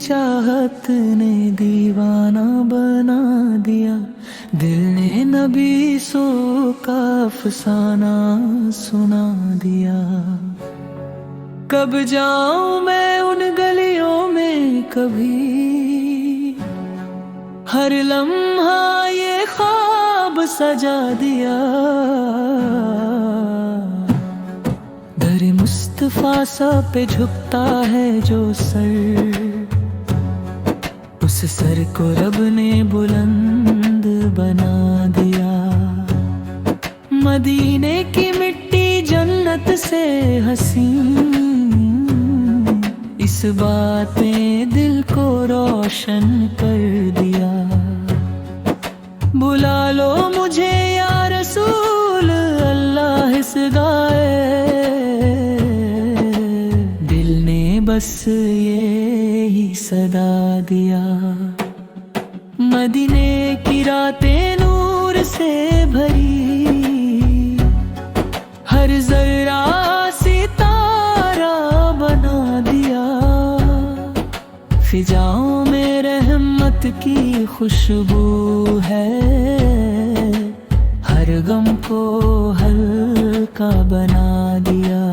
چاہت نے دیوانہ بنا دیا، دل نے نبی سو کا افسانہ سنا دیا۔ کب جاؤں میں ان گلیوں میں کبھی، ہر لمحہ یہ خواب سجا دیا۔ در مصطفیٰ سا پہ جھکتا ہے جو سر، اس سر کو رب نے بلند بنا دیا۔ مدینے کی مٹی جنت سے حسین، اس بات نے دل کو روشن کر دیا۔ بلا لو مجھے یا رسول اللہ اس گائے، دل نے بس یہی صدا دیا۔ مدینے کی راتیں نور سے بھری، ہر ذرہ ستارہ بنا دیا۔ فضاؤں میں رحمت کی خوشبو ہے، ہر غم کو ہلکا بنا دیا۔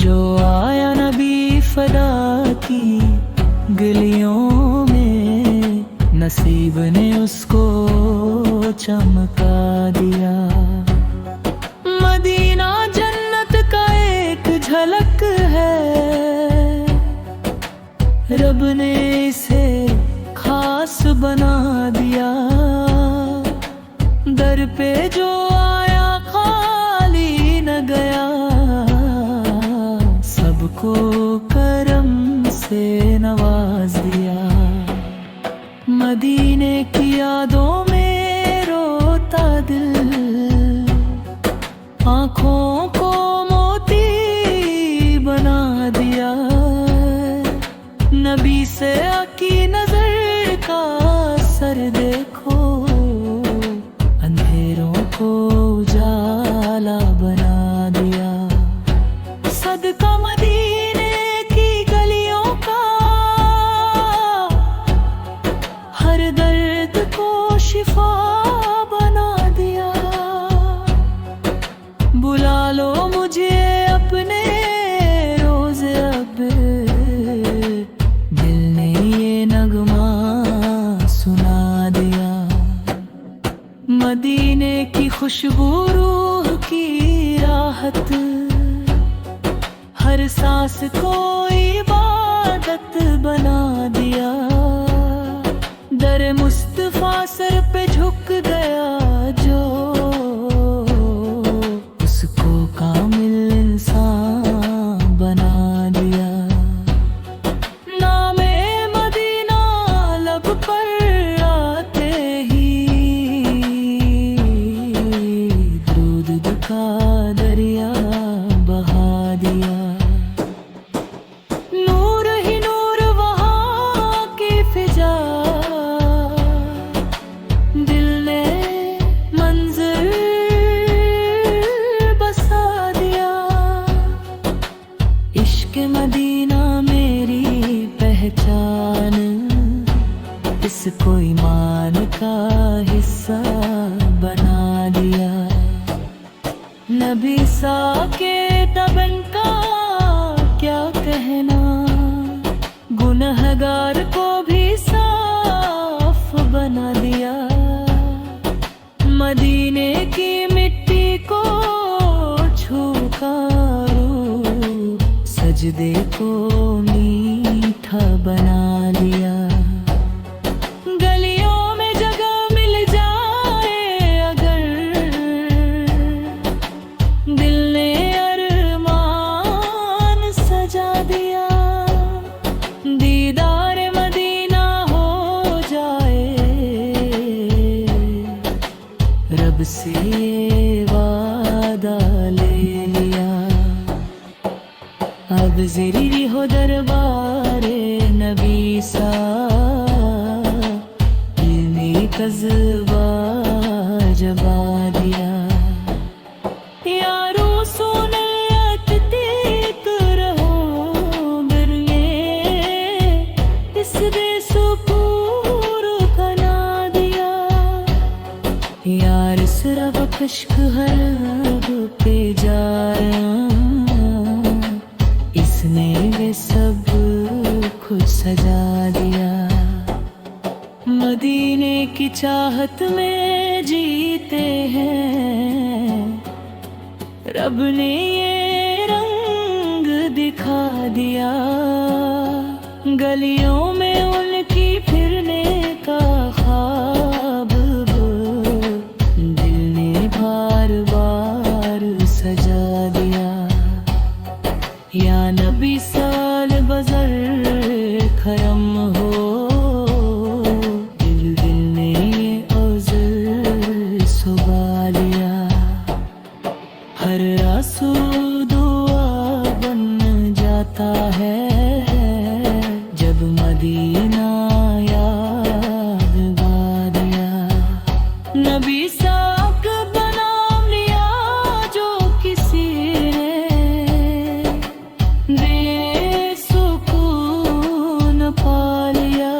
جو آیا نبی فدا کی گلیوں میں، نصیب نے اس کو چمکا دیا۔ مدینہ جنت کا ایک جھلک ہے، رب نے اسے خاص بنا دیا۔ در پہ جو آیا خالی نہ گیا، سب کو کرم سے نواز دیا۔ مدینے کی یادوں میں روتا دل، آنکھوں کو موتی بنا دیا۔ نبی سے کی نظر کا اثر دیکھو، اندھیروں کو اجالا بنا دیا۔ صدقہ مدینے کی گلیوں کا، ہر درد کو شفا بنا دیا۔ بلا لو مجھے اپنے روز اب، دل نے یہ نغمہ سنا دیا۔ مدینے کی خوشبو روح کی راحت، ہر سانس کو عبادت بنا دیا۔ در مصطفیٰ سر پہ جھک گیا جو، اس کو کامل انسان بنا دیا۔ نام مدینہ لب پر آتے ہی، درود کا دریا بہا دیا۔ نور ہی نور وہاں کی فضا، دل نے منظر بسا دیا۔ عشق مدینہ میری پہچان، اس کو ایمان کا حصہ بنا دیا۔ نبی سا کے تبن کا کیا کہنا، گنہگار کو بھی صاف بنا دیا۔ مدینے کی مٹی کو چھو کر سجدے کو میٹھا بنا لیا۔ گلیوں میں جگہ مل جائے اگر، دل نے ارمان سجا دیا۔ دیدار مدینہ ہو جائے، رب سے وعدہ لے لیا۔ اب زری ہو دربار نبی سا، علمی قذبہ جبا دیا۔ یارو سنت تیک رہو، اشک ہر لب پہ جایا، اس نے یہ سب خود سجا دیا۔ مدینے کی چاہت میں جیتے ہیں، رب نے یہ رنگ دکھا دیا۔ گلیوں میں ان کی پھرنے کا خواب دل نے بار بار سجا دیا۔ یا نبی سال بزر کرم ہو، دل نے یہ عذر سبا لیا۔ ہر آنسو دعا بن جاتا ہے جب مدینہ یاد دیا۔ نبی ساک بنام لیا جو کسی نے، دے سکون پا لیا۔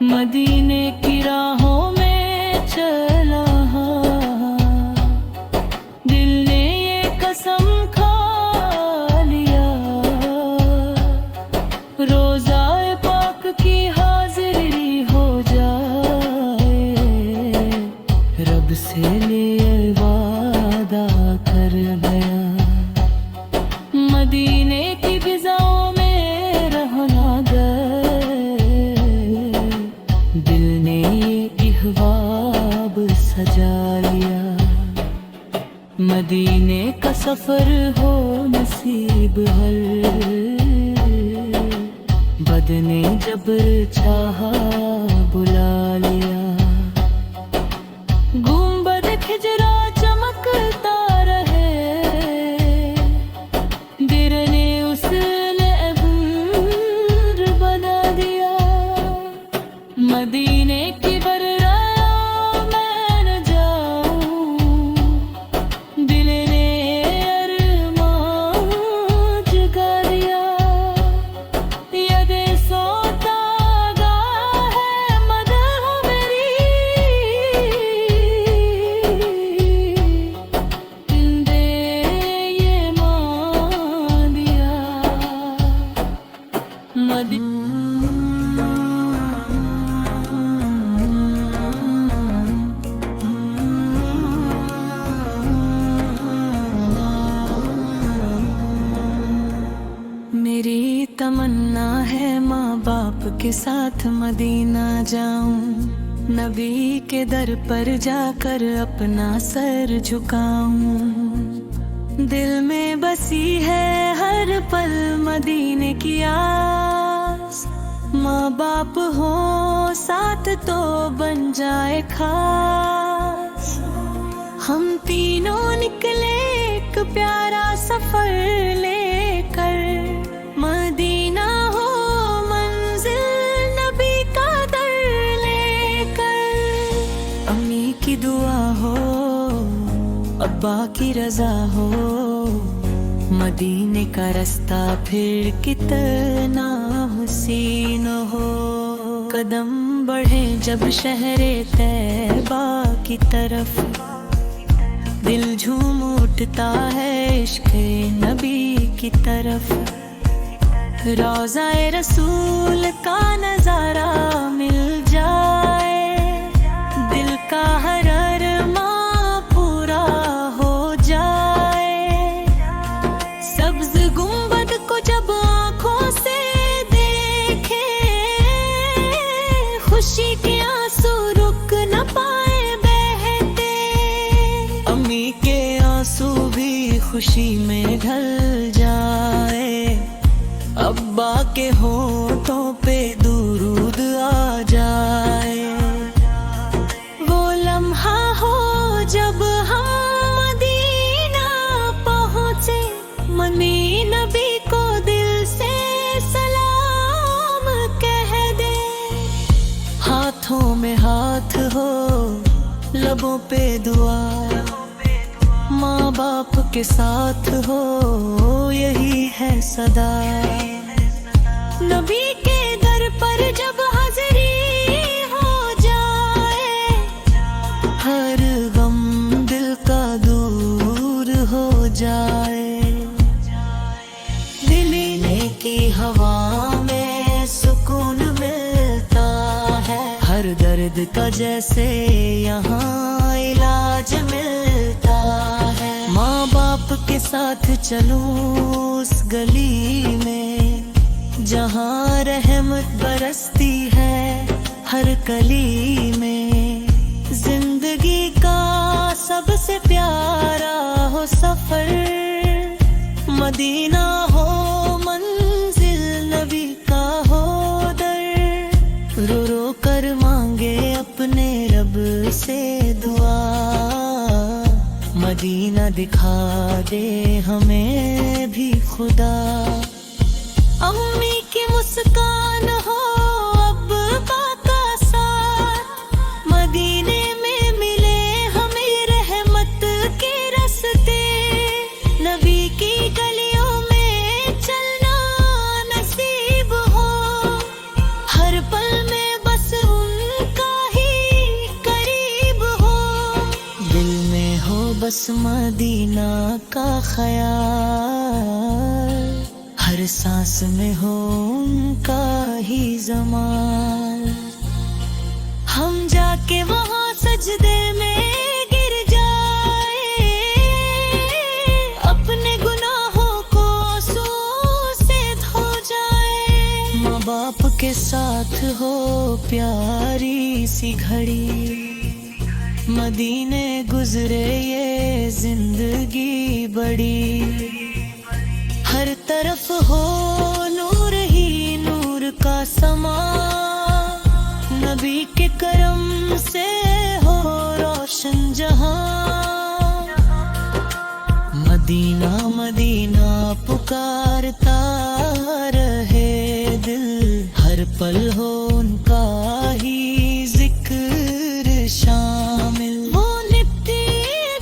مدینے کی راہوں میں چلا دل نے یہ قسم کھا لیا، روزہ پاک کی حاضری ہو جائے، رب سے لیے وعدہ کر گیا۔ مدینے کی فضاؤں میں رہنا گئے، دل نے یہ احباب سجا لیا۔ مدینے کا سفر ہو نصیب ہر، بد نے جبر چاہا بلا لیا۔ گنبد کھجرا چمکتا رہے، دیر نے اس نے عبر بنا دیا۔ مدینے کی برآں میں نہ جاؤں، دل نے ارمان جگا دیا۔ ید سوتا گا ہے مدح میری، دل دے یہ مان دیا۔ میری تمنا ہے ماں باپ کے ساتھ مدینہ جاؤں، نبی کے در پر جا کر اپنا سر جھکاؤں۔ دل میں بسی ہے ہر پل مدینے کی آس، ماں باپ ہو ساتھ تو بن جائے خاص۔ ہم تینوں نکلے ایک پیارا سفر لے کر، مدینہ ہو منزل نبی کا در لے کر۔ امی کی دعا ہو، ابا کی رضا ہو، مدینے کا رستہ پھر کتنا حسین ہو۔ قدم بڑھے جب شہر طیبہ کی طرف، دل جھوم اٹھتا ہے عشق نبی کی طرف۔ روضہ رسول کا نظارہ مل جائے، دل کا ہر ارمان پورا ہو جائے۔ سبز گنبد کو جب آنکھوں سے دیکھے، خوشی کے آنسو رک نہ پائے بہتے۔ امی کے آنسو بھی خوشی میں ڈھل جائے، ابا کے ہونٹوں پہ درود آ جائے۔ وہ لمحہ ہو جب ہم مدینہ پہنچے، منی نبی کو دل سے سلام کہہ دے۔ ہاتھوں میں ہاتھ ہو، لبوں پہ دعا، ماں باپ کے ساتھ ہو یہی ہے صدا۔ نبی کے در پر جب حاضری ہو جائے، ہر غم ہر درد کا جیسے یہاں علاج ملتا ہے۔ ماں باپ کے ساتھ چلوں اس گلی میں جہاں رحمت برستی ہے ہر کلی میں۔ زندگی کا سب سے پیارا ہو سفر، مدینہ ہو منزل نبی کا ہو در، رو رو کر مانگے اپنے رب سے دعا، مدینہ دکھا دے ہمیں بھی خدا۔ امی کی مسکان ہو ابا کا ساتھ، مدینے میں ملے ہمیں رحمت کے راستے، نبی کی گلیوں میں چلنا نصیب ہو، ہر پل میں بس ان کا ہی قریب ہو، دل میں ہو بس مدینہ کا خیال، ہر سانس میں ہو ان کا ہی زمال۔ ہم جا کے وہاں سجدے میں گر جائے، اپنے گناہوں کو آنسو سے دھو جائے، ماں باپ کے ساتھ ہو پیاری سی گھڑی، مدینے گزرے یہ زندگی بڑی، ہر طرف ہو نور ہی نور کا سما، نبی کے کرم سے ہو روشن جہاں، مدینہ مدینہ پکارتا رہے دل، ہر پل ہو ان کا ہی ذکر شامل۔ وہ نپٹی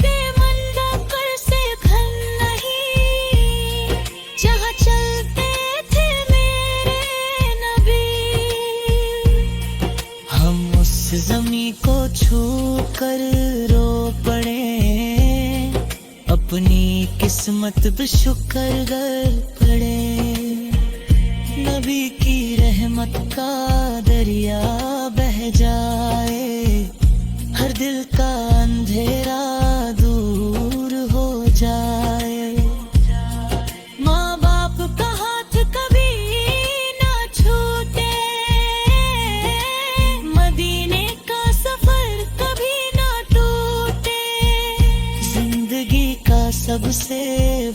بے منڈکر سے گھر نہیں، جہاں چلتے تھے میرے نبی، ہم اس زمین کو چھو کر رو پڑے، اپنی قسمت پہ شکر گر پڑے، نبی کی رحمت کا دریا بہہ جائے، ہر دل کا اندھیرا دور ہو جائے، ماں باپ کا ہاتھ کبھی نہ چھوٹے، مدینے کا سفر کبھی نہ ٹوٹے، زندگی کا سب سے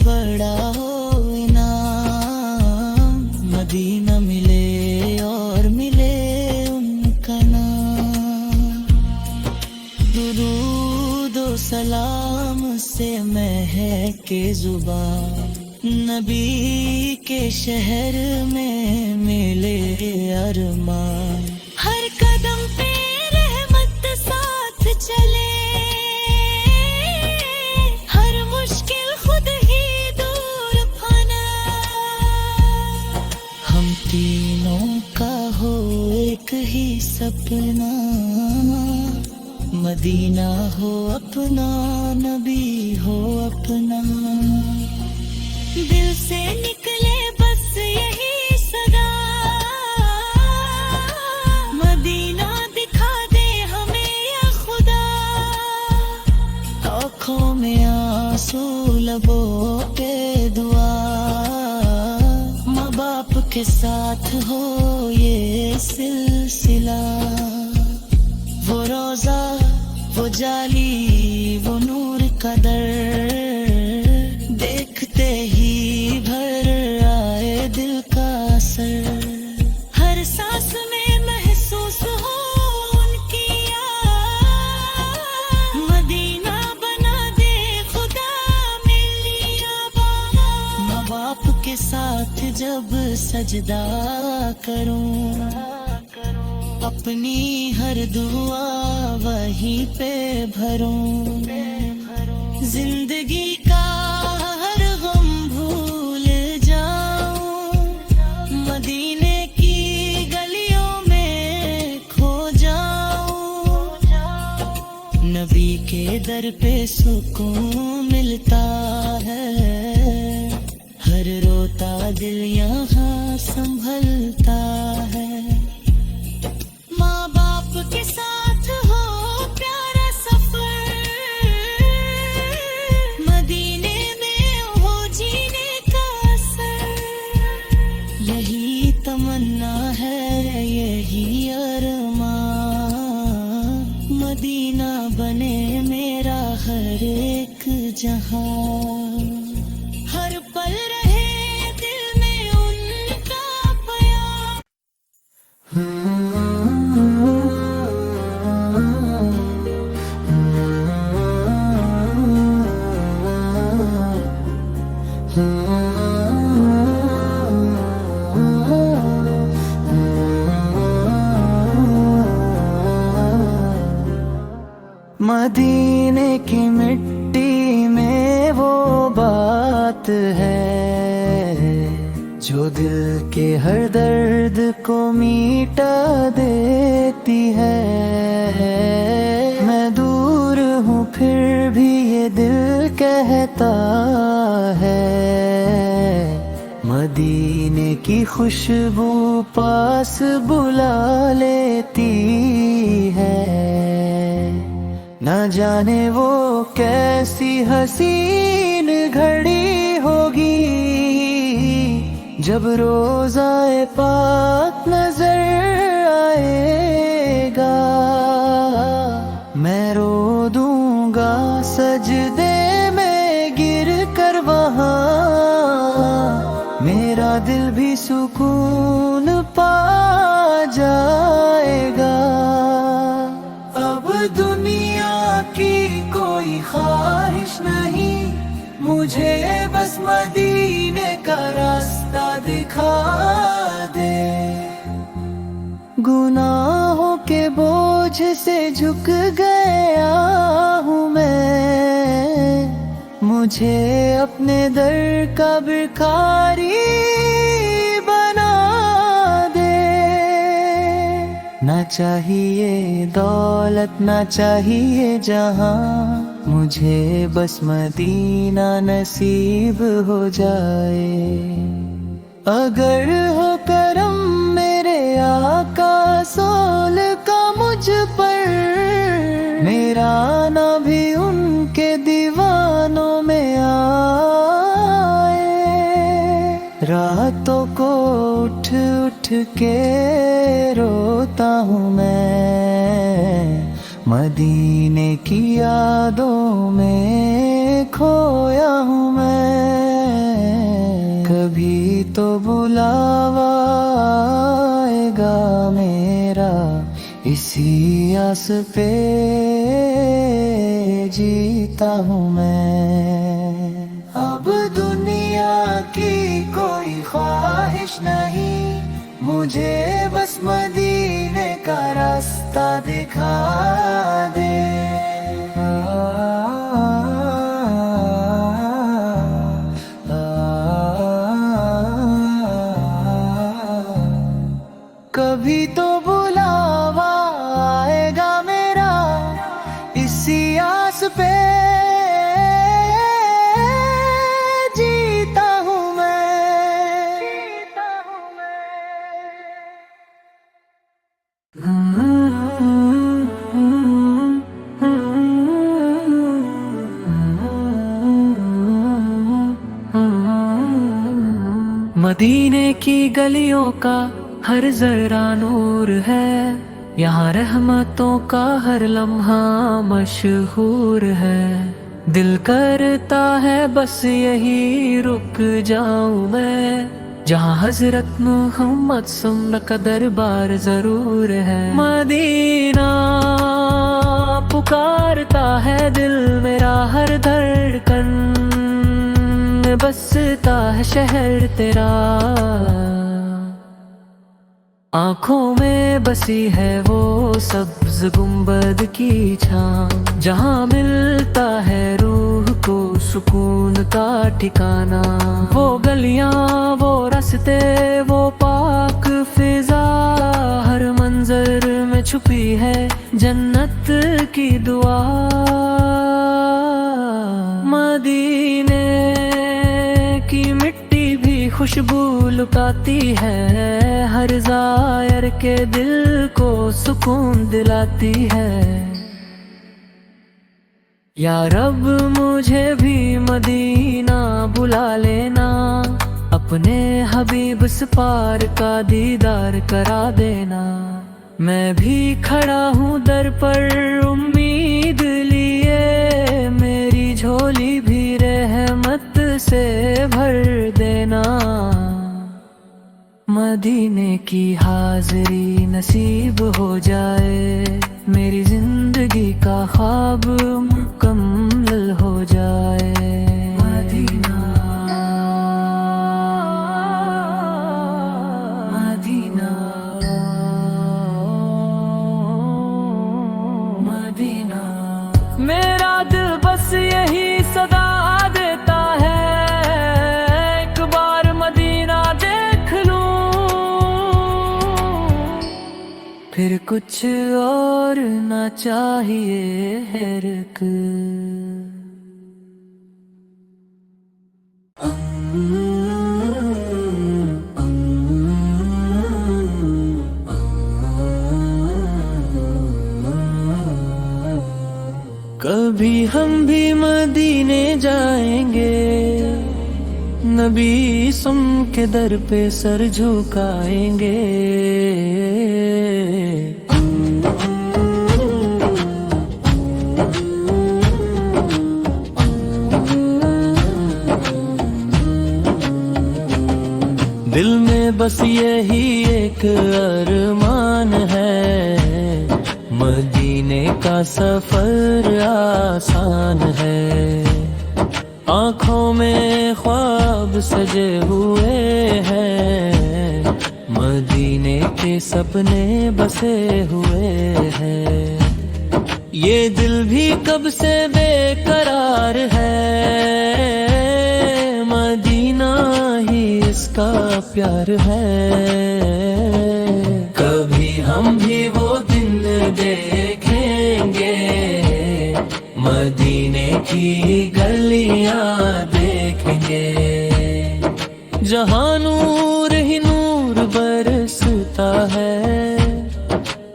بڑا ہو انعام، مدینہ ملے اور ملے ان کا نام، درود و سلام سے مہکے زبان، نبی کے شہر میں ملے ارمان، ہر قدم پہ رحمت ساتھ چلے، ہر مشکل خود ہی دور پھانا، ہم تینوں کا ہو ایک ہی سپنا، مدینہ ہو اپنا نبی ہو اپنا، دل سے نکلے بس یہی صدا، مدینہ دکھا دے ہمیں یا خدا، آنکھوں میں آنسو لبوں پہ دعا، ماں باپ کے ساتھ ہو یہ سلسلہ، وہ روزہ وہ جالی وہ نور کا در، دیکھتے ہی بھر آئے دل کا اثر، ہر سانس میں محسوس ہو ان کی یاد، مدینہ بنا دے خدا ملی آباد، ماں باپ کے ساتھ جب سجدہ کروں، اپنی ہر دعا وہیں پہ بھروں، زندگی کا ہر غم بھول جاؤں، مدینے کی گلیوں میں کھو جاؤں، نبی کے در پہ سکون ملتا ہے، ہر روتا دل یہاں سنبھلتا ہے، ماں باپ کے जहां, हर पल रहे दिल में उनका बयां। मदीने की मिट्टी में वो बात है जो दिल के हर दर्द को मिटा देती है। मैं दूर हूँ फिर भी ये दिल कहता है, मदीने की खुशबू पास बुला लेती है। ना जाने वो कैसी हसीन घड़ी होगी जब रोज़ाए पाक नजर आएगा। मैं रो दूंगा सजदे में गिर कर वहाँ, मेरा दिल भी सुकून पा जाएगा। अब दुनिया की कोई ख्वाहिश नहीं, मुझे बस मदीने का रास्ता दिखा दे। गुनाहों के बोझ से झुक गया हूँ मैं, मुझे अपने दर का भिखारी बना दे। ना चाहिए दौलत ना चाहिए जहां, मुझे बस मदीना नसीब हो जाए। अगर हो करम मेरे आका सोल का मुझ पर, मेरा आना भी उनके दीवानों में आए। रातों को उठ उठ के रोता हूँ मैं, मदीने की यादों में खोया हूँ मैं। कभी तो बुलावा आएगा मेरा, इसी आस पे जीता हूँ मैं। अब दुनिया की कोई ख्वाहिश नहीं, मुझे बस मदीने का रास्ता दिखा दे। कभी तो बुलावा आएगा मेरा, इसी आस पे जीता हूँ मैं। मदीने की गलियों का हर जरा नूर है, यहाँ रहमतों का हर लम्हा मशहूर है। दिल करता है बस यही रुक जाऊं मैं, जहाँ हजरत मुहम्मद सुन्न का दरबार जरूर है। मदीना पुकारता है दिल मेरा, हर धड़कन में बसता है शहर तेरा। आँखों में बसी है वो सब्ज गुंबद की छाँव, जहाँ मिलता है रूह को सुकून का ठिकाना। वो गलियाँ वो रास्ते वो पाक फिजा, हर मंजर में छुपी है जन्नत की दुआ। मदीने की मिट्टी भी खुशबू लुटाती है, हर ज़ायर के दिल को सुकून दिलाती है। या रब मुझे भी मदीना बुला लेना, अपने हबीब से पार का दीदार करा देना। मैं भी खड़ा हूँ दर पर उम्मीद लिए, मेरी झोली भी से भर देना। मदीने की हाजिरी नसीब हो जाए, मेरी जिंदगी का ख्वाब मुकम्मल हो जाए। मदीना मदीना मदीना, मेरा दिल बस यही सदा देता है, एक बार मदीना देख लूं, फिर कुछ और ना चाहिए हिरक। कभी हम भी मदीने जाएंगे, नबी सम के दर पे सर झुकाएंगे। दिल में बस यही एक अरमान है, मदीने का सफर आसान है। आँखों में ख्वाब सजे हुए हैं, मदीने के सपने बसे हुए हैं। ये दिल भी कब से बेकरार है, मदीना ही इसका प्यार है। कभी हम भी वो दिन देखेंगे, मदीने की गलियां देखेंगे, जहां नूर ही नूर बरसता है,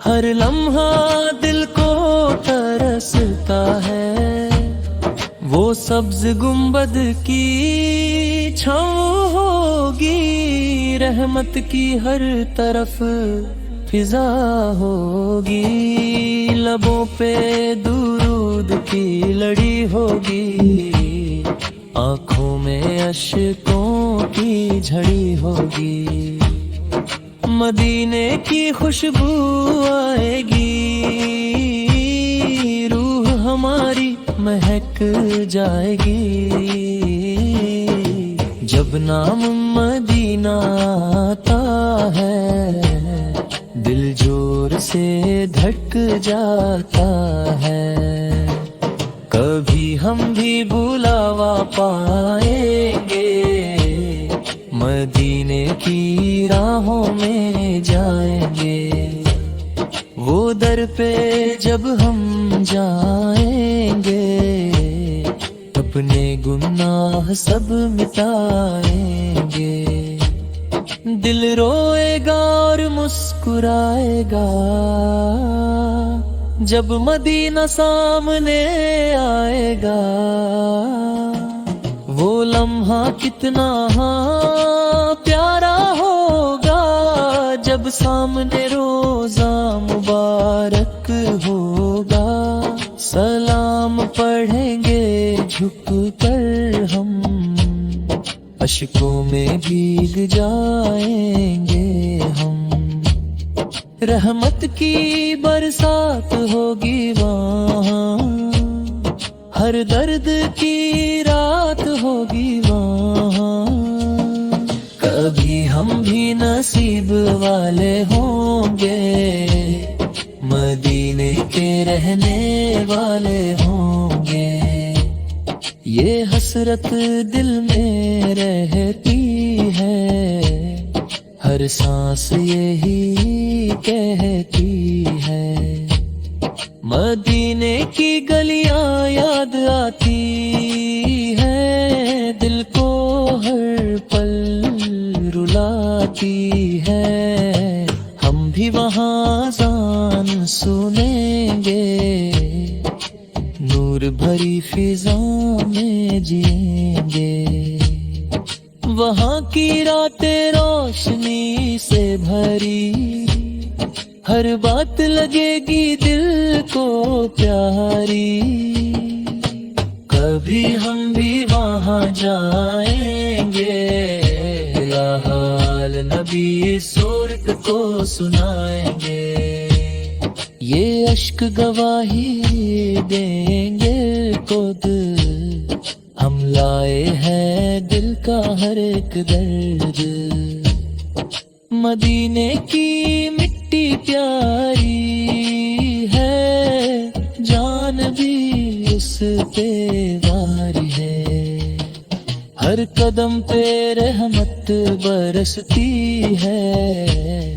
हर लम्हा दिल को तरसता है। वो सब्ज गुंबद की छाँव होगी, रहमत की हर तरफ फिजा होगी, लबों पे दुरूद की लड़ी होगी, आँखों में अश्कों की झड़ी होगी। मदीने की खुशबू आएगी, रूह हमारी महक जाएगी, जब नाम मदीना आता है, दिल जोर से धड़क जाता है। कभी हम भी बुलावा पाएंगे, मदीने की राहों में जाएंगे, वो दर पे जब हम जाएंगे, अपने गुनाह सब मिटाएंगे। दिल रोएगा और मुस्कुराएगा, जब मदीना सामने आएगा। वो लम्हा कितना प्यारा होगा, जब सामने रोजा मुबारक होगा। सलाम पढ़ेंगे झुक कर हम, अश्कों में भीग जाएंगे हम। रहमत की बरसात होगी वहाँ, हर दर्द की रात होगी वहाँ। कभी हम भी नसीब वाले होंगे, मदीने के रहने वाले होंगे। ये हसरत दिल में रहती है, हर सांस यही कहती है। मदीने की गलियां याद आती है, दिल को हर पल रुलाती है। हम भी वहाँ अज़ान सुनेंगे, नूर भरी फिजा में जिएंगे। वहाँ की रातें रोशनी से भरी, हर बात लगेगी दिल को प्यारी। کبھی ہم بھی وہاں جائیں گے، حال نبی صورت کو سنائیں گے، یہ اشک گواہی دیں گے خود، ہم لائے ہیں دل کا ہر ایک درد، مدینے کی مٹی پیاری ہے، جان بھی اس پہ واری ہے، ہر قدم پہ رحمت برستی ہے،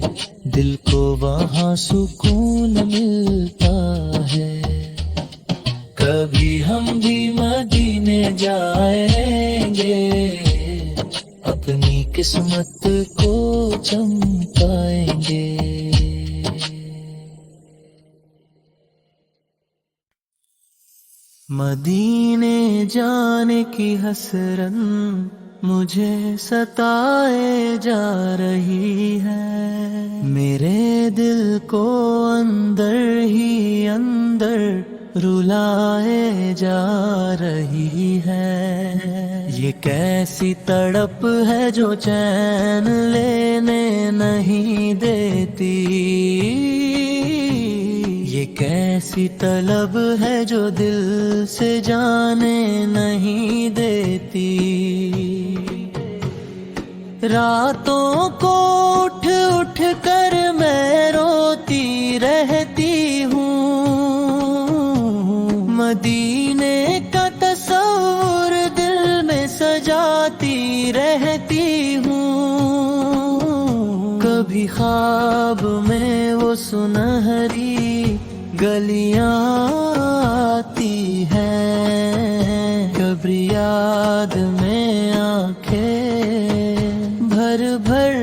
دل کو وہاں سکون ملتا ہے، کبھی ہم بھی مدینے جائیں گے، اپنی قسمت کو چمکائیں گے۔ مدینے جانے کی حسرت مجھے ستائے جا رہی ہے، میرے دل کو اندر ہی اندر رلائے جا رہی ہے، یہ کیسی تڑپ ہے جو چین لینے نہیں دیتی، یہ کیسی طلب ہے جو دل سے جانے نہیں دیتی، راتوں کو اٹھ اٹھ کر میں روتی رہتی ہوں، مدینے کا تصور دل میں سجاتی رہتی ہوں، کبھی خواب میں وہ سنہری گلیاں آتی ہیں، کبھی یاد میں آنکھیں بھر بھر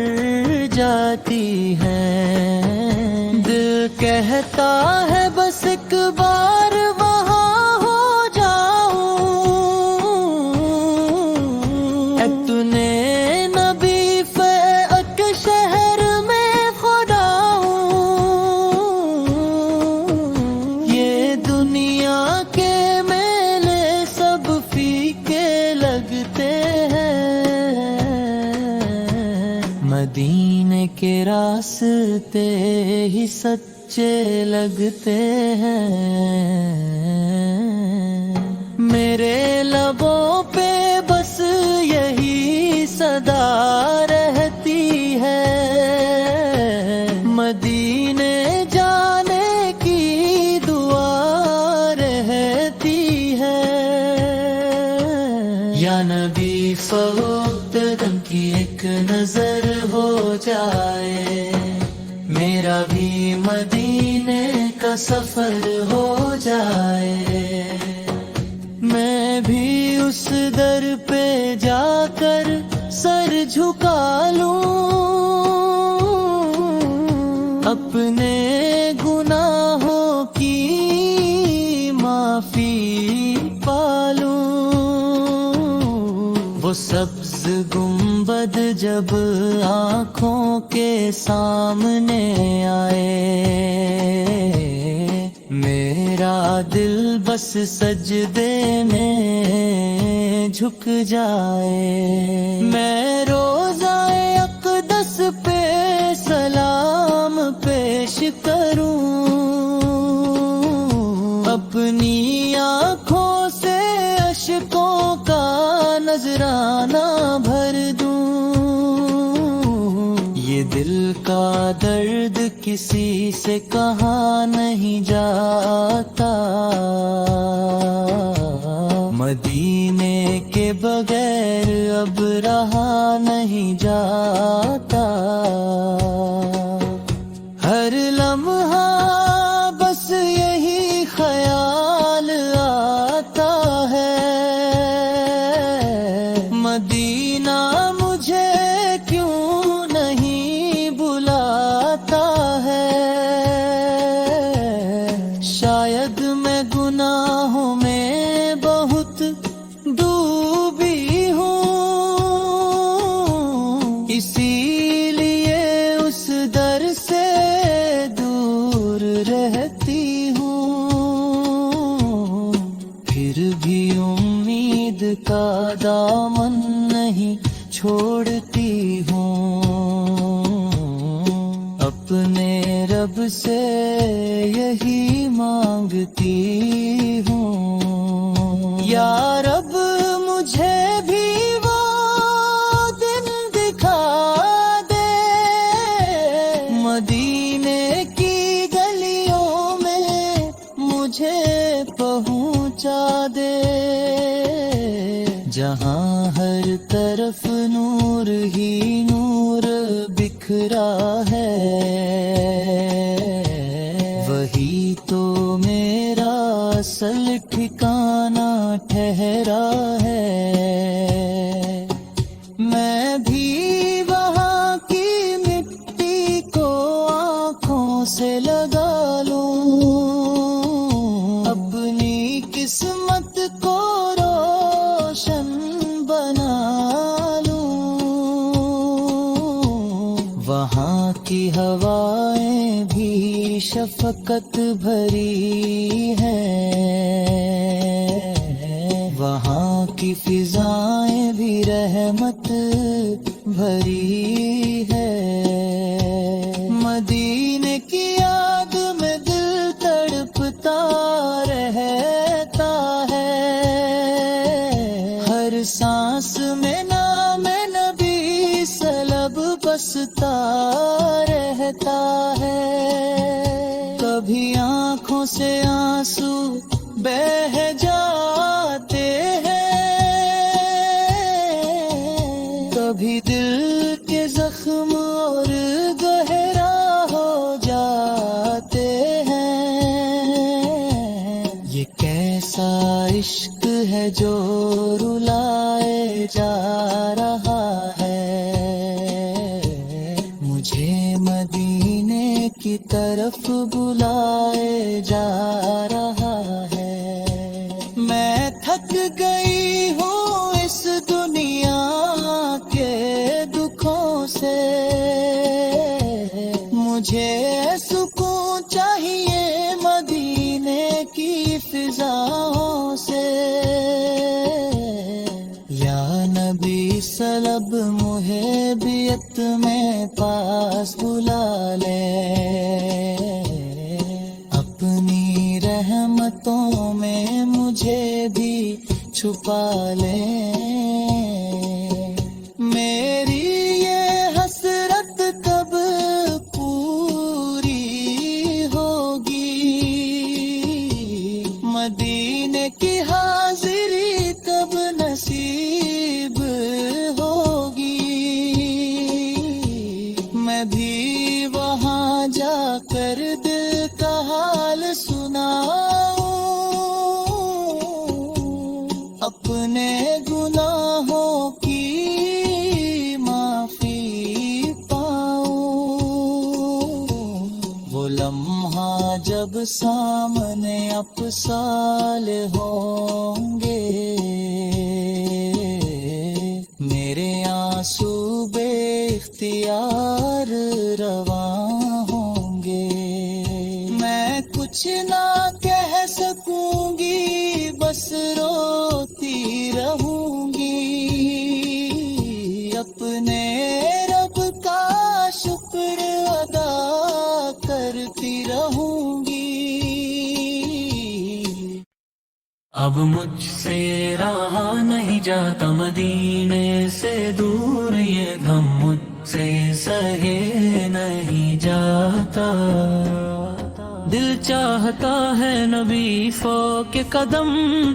جاتی ہیں، دل کہتا ہے بس ایک بار وہاں ہو جاؤں، اتنے نبی فیق شہر میں خدا ہوں، یہ دنیا کے میلے سب فیکے لگتے ہیں، مدینے کے راستے ہی سچے لگتے ہیں، میرے لبوں پہ بس یہی صدا رہتی ہے، مدینے جانے کی دعا رہتی ہے، یا نبی فوقت دم کی ایک نظر ہو جائے، میرا بھی مدینے کا سفر ہو جائے، میں بھی اس در پہ جا کر سر جھکا لوں، اپنے گناہوں کی معافی پالوں، وہ سبز گنبد جب آنکھوں کے سامنے آئے، میرا دل بس سجدے میں جھک جائے، میں روضہ اقدس پہ سلام پیش کروں، اپنی آنکھوں سے اشکوں کا نذرانہ بھر دوں، یہ دل کا درد کسی سے کہا نہیں جاتا، مدینے کے بغیر اب رہا نہیں جاتا، ہر لمحہ بس یہی خیال آتا ہے، مدینہ مجھے کیوں نہیں بلاتا ہے، شاید میں گناہوں میں بہت ڈوبی ہوں، اسی لیے اس रब से यही मांगती हूँ, या रब मुझे भी वो दिन दिखा दे, मदीने की गलियों में मुझे पहुँचा दे, जहाँ हर तरफ नूर ही नूर बिखरा है, वही तो मेरा असल ठिकाना ठहरा है। मैं भी वहाँ की मिट्टी को आँखों से लगा लूं, अपनी किस्मत को रोशन बना लूं, वहाँ की हवाएं भी शफकत भरी हैं, वहाँ की फिजाएं भी रहमत भरी है। मदीने की याद में दिल तड़पता रहता है, हर सांस में नाम नबी सलब बसता रहता है। कभी आँखों से आंसू बह जाते हैं, कभी दिल के जख्म और गहरा हो जाते हैं। ये कैसा इश्क है जो रुलाए जा रहा है, मुझे मदीने की तरफ बुलाए जा रहा है। मैं थक गई हूँ इस दुनिया के दुखों से, मुझे सुकून चाहिए मदीने की फिजाओं से। या नबी सलब मुहब्बत में पास बुला ले, अपनी रहमतों में मुझे भी छुपा ले। मेरी ये हसरत कब पूरी होगी, मदीने की हाजिरी कब नसीब होगी। मैं भी वहाँ जाकर दिल का हाल सुनाऊं, अपने गुनाहों की माफी पाऊं। वो लम्हा जब सामने अपसाल होंगे, मेरे आंसू बेइख्तियार रवा होंगे। मैं कुछ ना कह सकूंगी, बस रोती रहूंगी, अपने रब का शुक्र अदा करती रहूंगी। अब मुझसे रहा नहीं जाता मदीने से दूर, ये गम मुझसे सहे नहीं जाता। दिल चाहता है नबी फो के कदम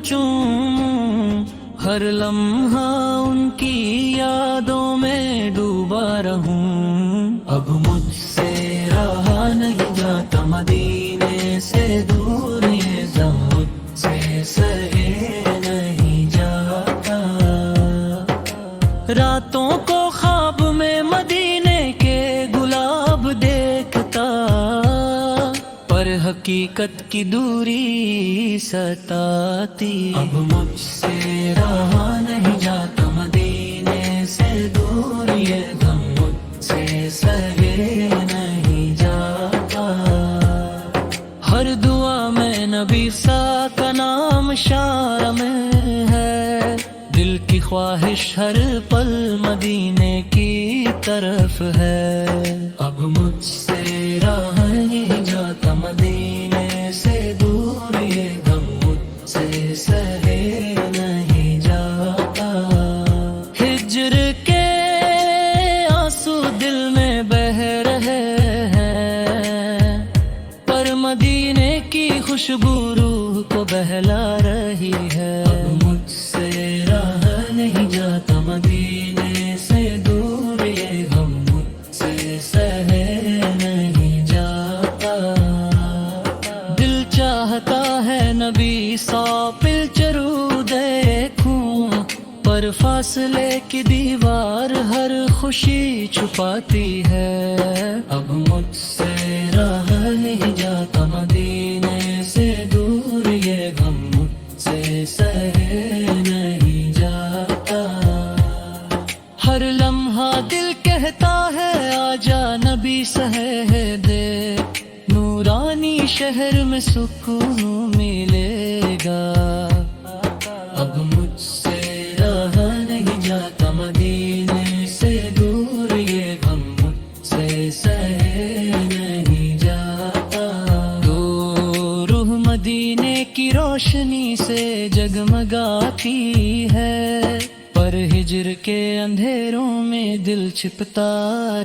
चूमूं, हर लम्हा उनकी यादों में डूबा रहूं। अब मुझसे रहा नहीं जाता मदीने से दूर, ये गम मुझसे सहे नहीं जाता। रातों को ख्वाब में मदीने के गुलाब देखता, पर हकीकत की दूरी सताती। अब मुझसे रहा नहीं जाता मदीने से दूर, ये गम मुझसे सहे नहीं जाता। हर दुआ में नबी सा का नाम शामिल है, दिल की ख्वाहिश हर पल मदीने की तरफ है। अब मुझसे रहा खुशबू रूह को बहला रही है। अब मुझसे रहा नहीं जाता मदीने से दूर, ये गम मुझसे सहे नहीं जाता। दिल चाहता है नबी सौ पिलचरू देखूं, पर फासले की दीवार हर खुशी छुपाती है। अब मुझसे रहा नहीं जाता मदीने से दूर, ये गम मुझसे सहे नहीं जाता। हर लम्हा दिल कहता है आजा नबी सहे दे, नूरानी शहर में सुकून मिलेगा। अब मुझसे रहा नहीं जाता मदीने से दूर, ये गम मुझसे सहे नहीं जाता। तो रूह मदीने की रोशनी से जगमगाती है, पर हिजर के अंधेरों में दिल छिपता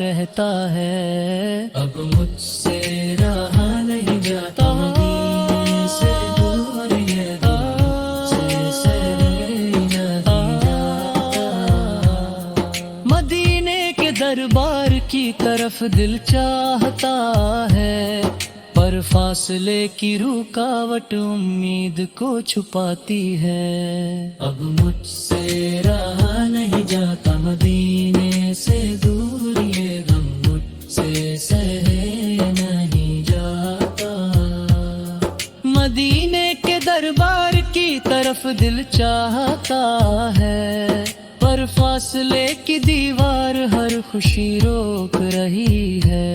रहता है। अब मुझसे रहा नहीं जाता मदीने से दूर, ये गम मुझसे सहे नहीं जाता। मदीने के दरबार की तरफ दिल चाहता है, पर फासले की रुकावट उम्मीद को छुपाती है। अब मुझसे रहा नहीं जाता मदीने से दूर, ये गम मुझसे सहे नहीं जाता। मदीने के दरबार की तरफ दिल चाहता है, पर फासले की दीवार हर खुशी रोक रही है।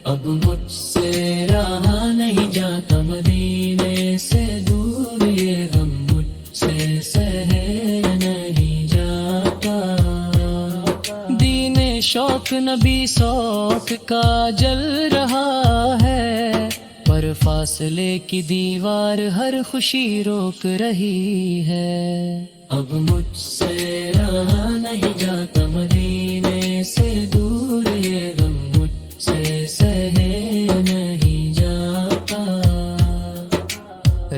अब मुझसे रहा नहीं जाता मदीने से दूर, ये गम मुझसे सहे नहीं जाता। दीने शौक नबी शौक का जल रहा है, पर फासले की दीवार हर खुशी रोक रही है। अब मुझसे रहा नहीं जाता मदीने से दूर, ये गम मुझसे सहे नहीं जाता।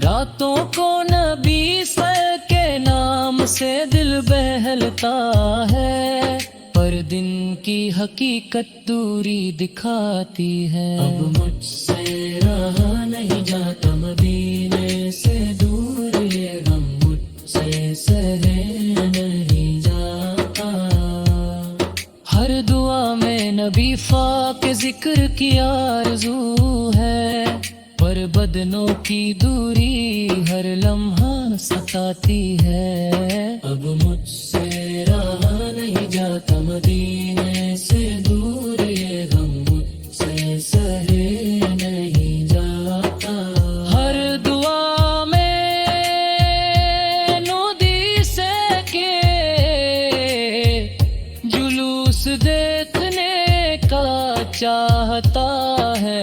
रातों को नबी सर के नाम से दिल बहलता है, पर दिन की हकीकत दूरी दिखाती है। अब मुझसे रहा नहीं जाता मदीने से दूर, ये गम मुझसे सहे नहीं जाता। हर दुआ में नबी के जिक्र की आरज़ू है, पर बदनों की दूरी हर लम्हा सताती है। अब मुझसे रहा नहीं जाता मदीने से दूर, ये गम मुझसे सहे नहीं जाता। हर दुआ में नूदी से के जुलूस देखने का चाहता है,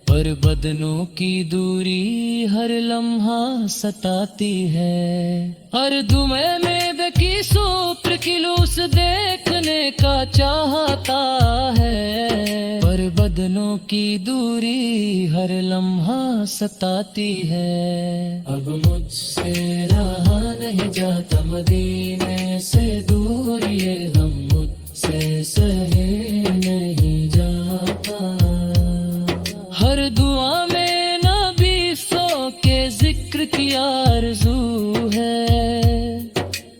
पर बदनों की दूरी हर लम्हा सताती है। हर दुमे में बेकी सूत्र खिलूस देखने का चाहता है, पर बदनों की दूरी हर लम्हा सताती है। अब मुझसे रहा नहीं जाता मदीने से दूर, ये गम मुझसे सहे नहीं जाता। हर दुआ में नबी सो के जिक्र की आरज़ू है,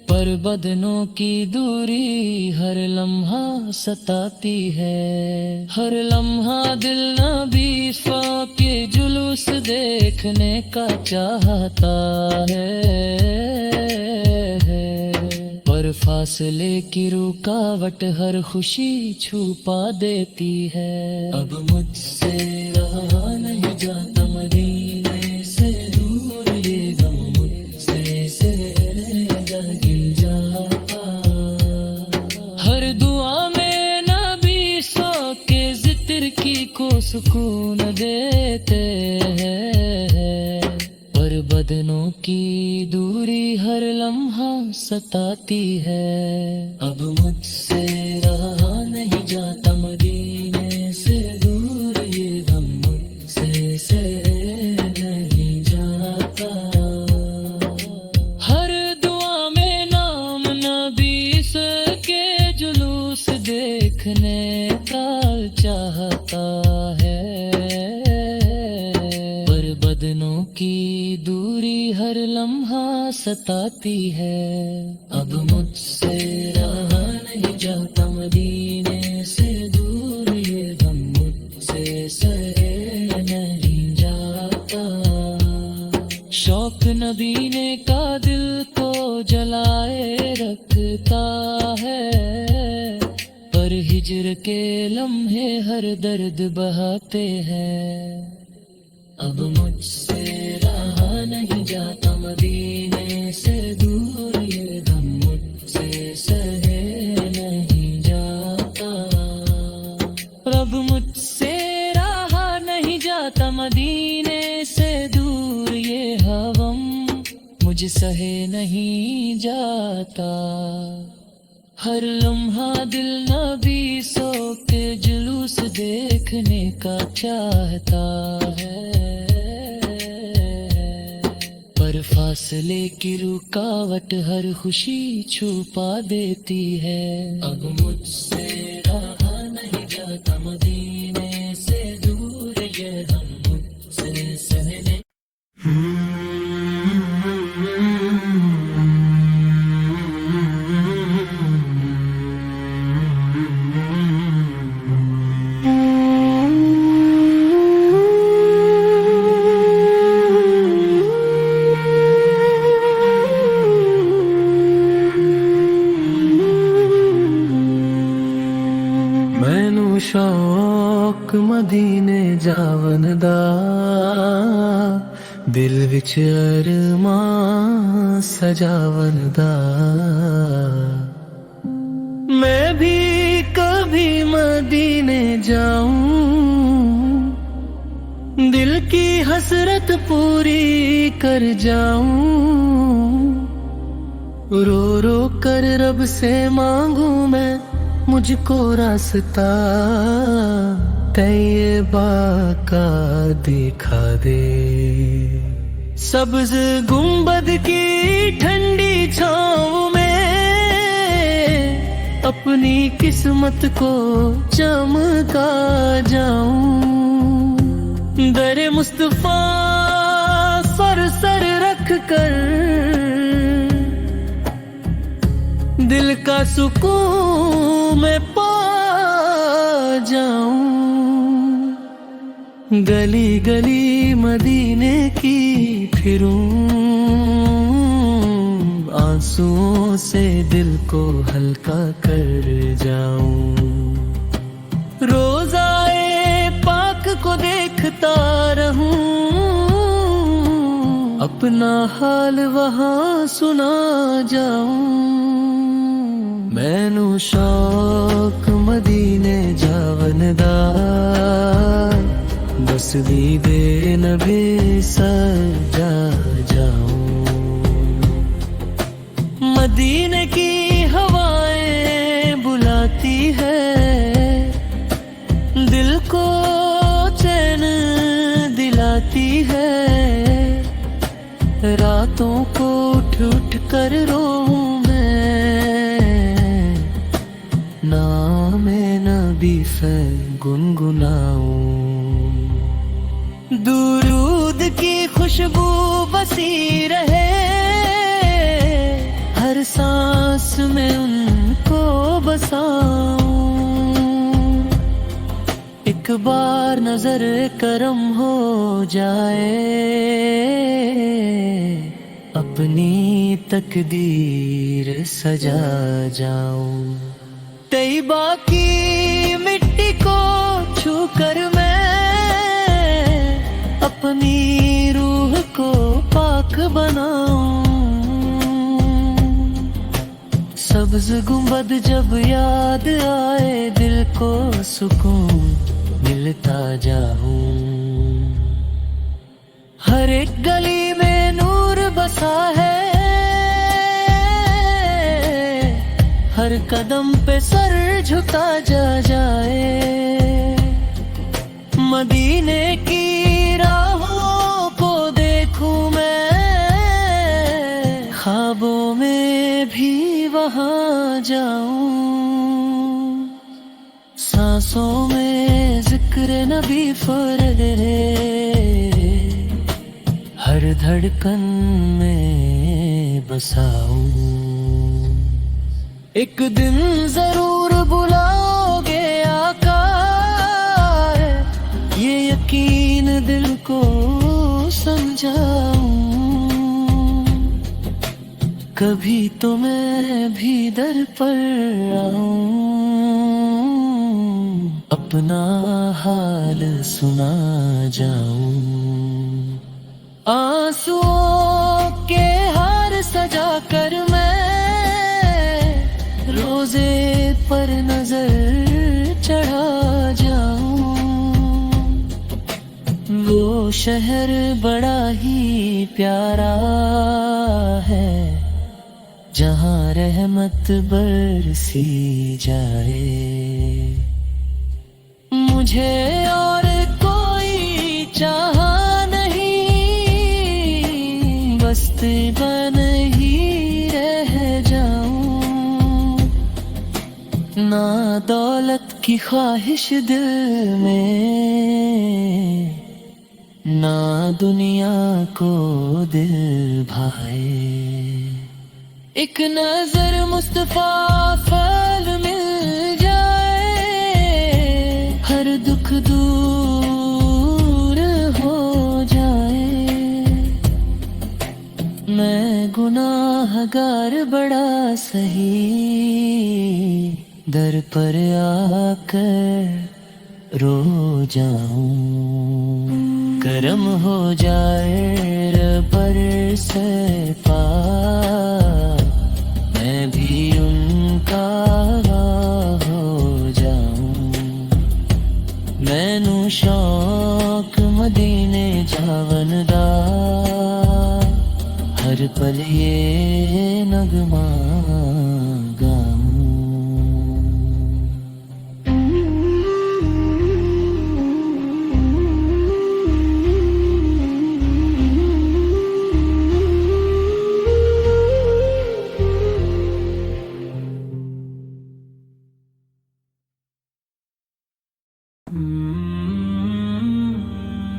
पर बदनों की दूरी हर लम्हा सताती है। हर लम्हा दिल नबी सो के जुलूस देखने का चाहता है, पर फासले की रुकावट हर खुशी छुपा देती है। अब मुझसे रहा नहीं जाता मदीने से दूर, ये गम मुझसे सहे नहीं जाता। हर दुआ में नबी सो के जिक्र की को सुकून देते हैं, पर बदनों की दूरी हर लम्हा सताती है। अब मुझसे रहा नहीं जाता मदीने से दूर, ये गम मुझसे जाता है, पर बदनों की दूरी हर लम्हा सताती है। अब मुझसे रहा नहीं जाता मदीने से दूर, ये गम मुझसे सहे नहीं जाता। शौक नबीने का दिल को जलाए रखता है, पर हिजर के लम्हे हर दर्द बहाते हैं। अब मुझसे रहा नहीं जाता मदीने से दूर, ये गम मुझसे सहे नहीं जाता। अब मुझसे रहा नहीं जाता मदीने से दूर, ये हवम मुझ सहे नहीं जाता। हर लम्हा दिल नबी सो के जुलूस देखने का चाहता है, पर फासले की रुकावट हर खुशी छुपा देती है। अब मुझसे रहा नहीं जाता मदीने से दूर, ये हम मुझसे सहने। मैनू शौक मदीने जावन दा, दिल विच अरमां सजावन दा। मैं भी कभी मदीने जाऊं, दिल की हसरत पूरी कर जाऊं। रो रो कर रब से मांगू मैं मुझको रास्ता, तैयबा का दिखा दे। सब्ज गुंबद की ठंडी छाँव में अपनी किस्मत को चमका जाऊं। दर मुस्तफा सर सर रख कर दिल का सुकून मैं पा जाऊं। गली गली मदीने की फिरूं, आंसुओं से दिल को हल्का कर जाऊं। रोज़ाए पाक को देखता रहूं, अपना हाल वहाँ सुना जाऊं। मैनू शौक मदीने जावन दा, बस दीदे नबी सजा जाऊं। मदीने की हवाएं बुलाती है, दिल को चैन दिलाती है। रातों को उठ उठ कर रोऊं मैं, नामे नबी से गुनगुनाऊं। दुरूद की खुशबू बसी रहे, हर सांस में उनको बसाऊं। एक बार नजर करम हो जाए, अपनी तकदीर सजा जाऊं। तैयबा की मिट्टी को छू कर मैं अपनी रूह को पाक बनाऊं। सब्ज गुंबद जब याद आए, दिल को सुकून मिलता जाऊं। हर एक गली में नूर बसा है, हर कदम पे सर झुका जाए। मदीने की राहों को देखूं मैं, ख्वाबों में भी वहाँ जाऊं। सांसों में जिक्र जिक्र नबी फर्ज है, हर धड़कन में बसाऊं। एक दिन जरूर बुलाओगे आका, ये यकीन दिल को समझाऊं। कभी तो मैं भी दर पर आऊं, अपना हाल सुना जाऊं। आंसुओं के हार सजा कर मैं रोजे पर नजर चढ़ा जाऊं। वो शहर बड़ा ही प्यारा है, जहाँ रहमत बरसी जाए। मुझे और कोई चाहा नहीं, बस्ती बन ही रह जाऊं। ना दौलत की ख्वाहिश दिल में, ना दुनिया को दिल भाए। एक नजर मुस्तफा फल मिल जाए, हर दुख दूर हो जाए। मैं गुनाहगार बड़ा सही, दर पर आकर रो जाऊं। करम हो जाए रबर से पार, मैं भी उनका हो जाऊं। मैनू शौक मदीने जावन दा, हर पल ये नगमा गाऊं।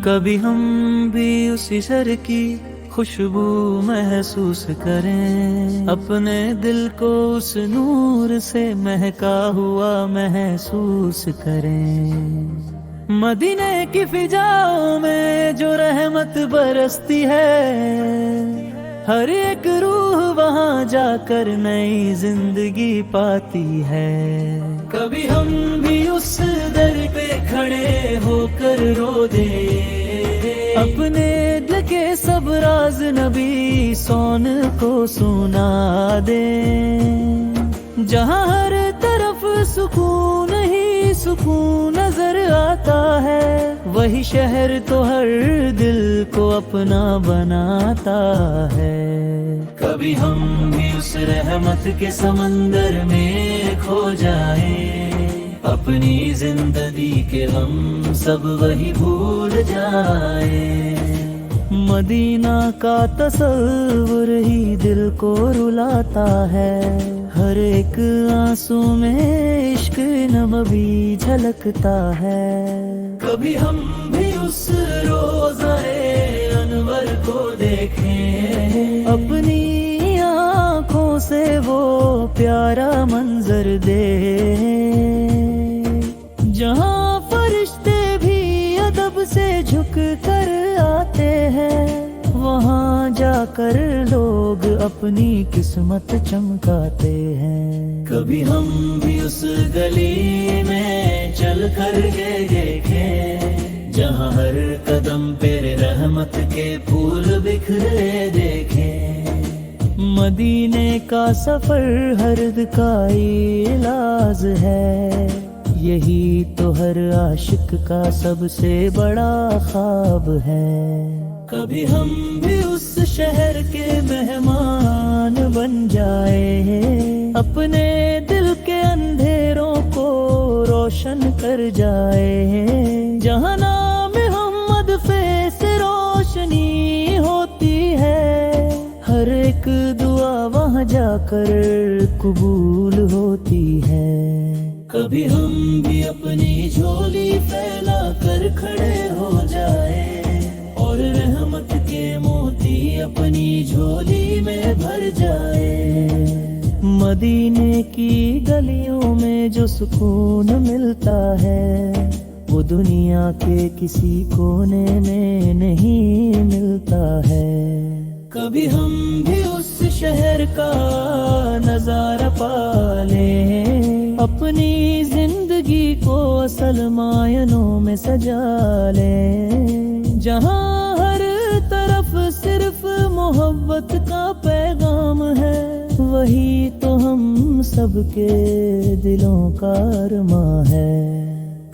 कभी हम भी उसी शहर की खुशबू महसूस करें, अपने दिल को उस नूर से महका हुआ महसूस करें। मदीने की फिजाओं में जो रहमत बरसती है, हर एक रूह वहाँ जाकर नई जिंदगी पाती है। कभी हम भी उस दर पे खड़े होकर रो दे, अपने दिल के सब राज नबी सोन को सुना दे। जहाँ हर तरफ सुकून ही सुकून नजर आता है, वही शहर तो हर दिल को अपना बनाता है। कभी हम भी उस रहमत के समंदर में खो जाए, अपनी जिंदगी के गम सब वही भूल जाए। मदीना का तस्वुर ही दिल को रुलाता है, हर एक आंसू में इश्क नबवी झलकता है। कभी हम भी उस रोज़ाए अनवर को देखें, अपनी आँखों से वो प्यारा मंजर दे, जहाँ फरिश्ते भी अदब से झुक कर आते हैं, वहाँ जाकर लोग अपनी किस्मत चमकाते हैं। कभी हम भी उस गली में चल कर के देखें, जहाँ हर कदम पे रहमत के फूल बिखरे देखें। मदीने का सफर हर्द का इलाज है, यही तो हर आशिक का सबसे बड़ा ख्वाब है। कभी हम भी उस शहर के मेहमान बन जाए, अपने दिल के अंधेरों को रोशन कर जाए। जहाँ नाम मोहम्मद पे से रोशनी होती है, हर एक दुआ वहाँ जाकर कबूल होती है। कभी हम भी अपनी झोली फैला अपनी झोली में भर जाए। मदीने की गलियों में जो सुकून मिलता है वो दुनिया के किसी कोने में नहीं मिलता है। कभी हम भी उस शहर का नजारा पा लें, अपनी जिंदगी को असल मायनों में सजा लें, जहाँ हर तरफ सिर्फ मोहब्बत का पैगाम है। वही तो हम सबके दिलों का अरमां है।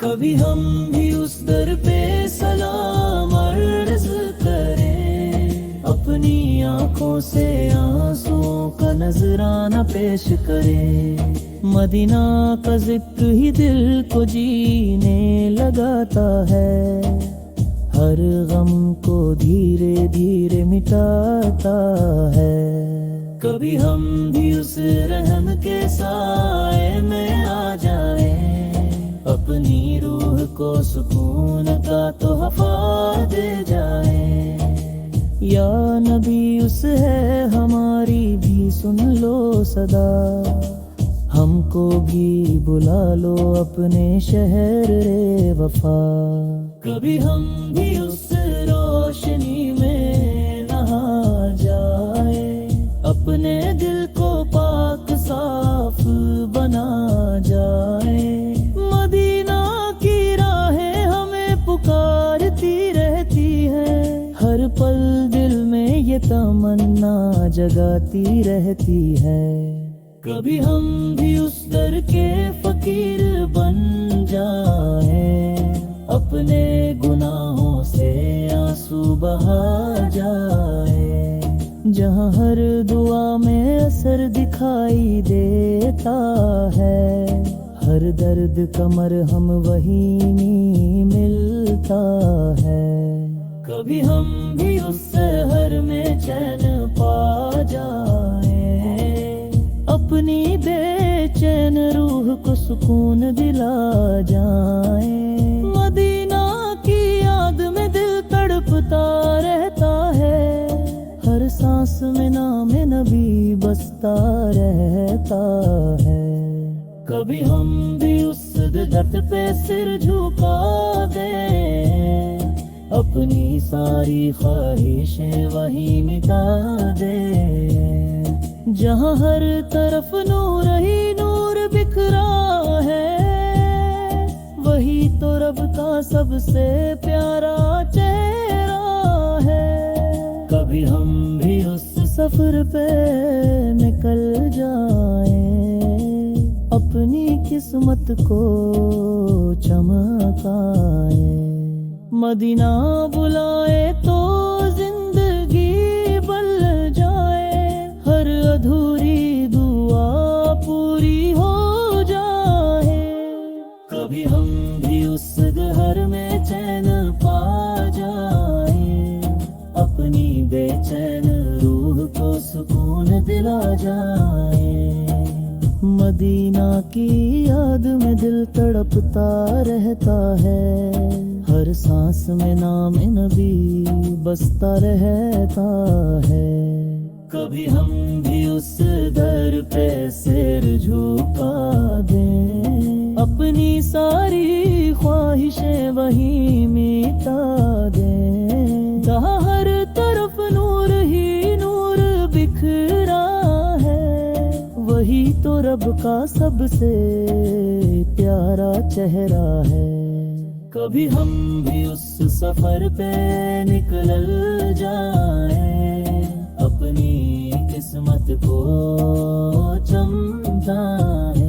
कभी हम भी उस दर पे सलाम अर्ज़ करें, अपनी आंखों से आंसुओं का नजराना पेश करें। मदीना का जिक्र ही दिल को जीने लगाता है, हर गम को धीरे धीरे मिटाता है। कभी हम भी उस रहम के साए में आ जाए, अपनी रूह को सुकून का तोहफा दे जाए। या नबी उस है हमारी भी सुन लो सदा, हमको भी बुला लो अपने शहर रे वफा। कभी हम भी उस रोशनी में नहा जाए, अपने दिल को पाक साफ बना जाए। मदीना की राहें हमें पुकारती रहती है, हर पल दिल में ये तमन्ना जगाती रहती है। कभी हम भी उस दर के फकीर बन जाए, अपने गुनाहों से आंसू बहा जाए, जहाँ हर दुआ में असर दिखाई देता है, हर दर्द कमर हम वहीं मिलता है। कभी हम भी उस शहर में चैन पा जाए, अपनी बेचैन रूह को सुकून दिला जाए। मदीना की याद में दिल तड़पता रहता है, हर सांस में नाम नबी बसता रहता है। कभी हम भी उस दर्द पे सिर झुका दें, अपनी सारी ख्वाहिशें वहीं मिटा दें, जहाँ हर तरफ नूर ही नूर बिखरा है। वही तो रब का सबसे प्यारा चेहरा है। कभी हम भी उस सफर पे निकल जाएं, अपनी किस्मत को चमकाएं। मदीना बुलाए तो जिंदगी बन जाए, हर अधूरी दुआ पूरी हो जाए। कभी हम भी उस घर में चैन पा जाए, अपनी बेचैन रूह को सुकून दिला जाए। मदीना की याद में दिल तड़पता रहता है, हर सांस में नाम नबी बसता रहता है। कभी हम भी उस दर पे सिर झुका दें, अपनी सारी ख्वाहिशें वहीं मिटा दें, जहाँ हर तरफ नूर ही नूर बिखरा है। वही तो रब का सबसे प्यारा चेहरा है। कभी हम भी उस सफर पे निकल जाएं, अपनी किस्मत को चमकाएं।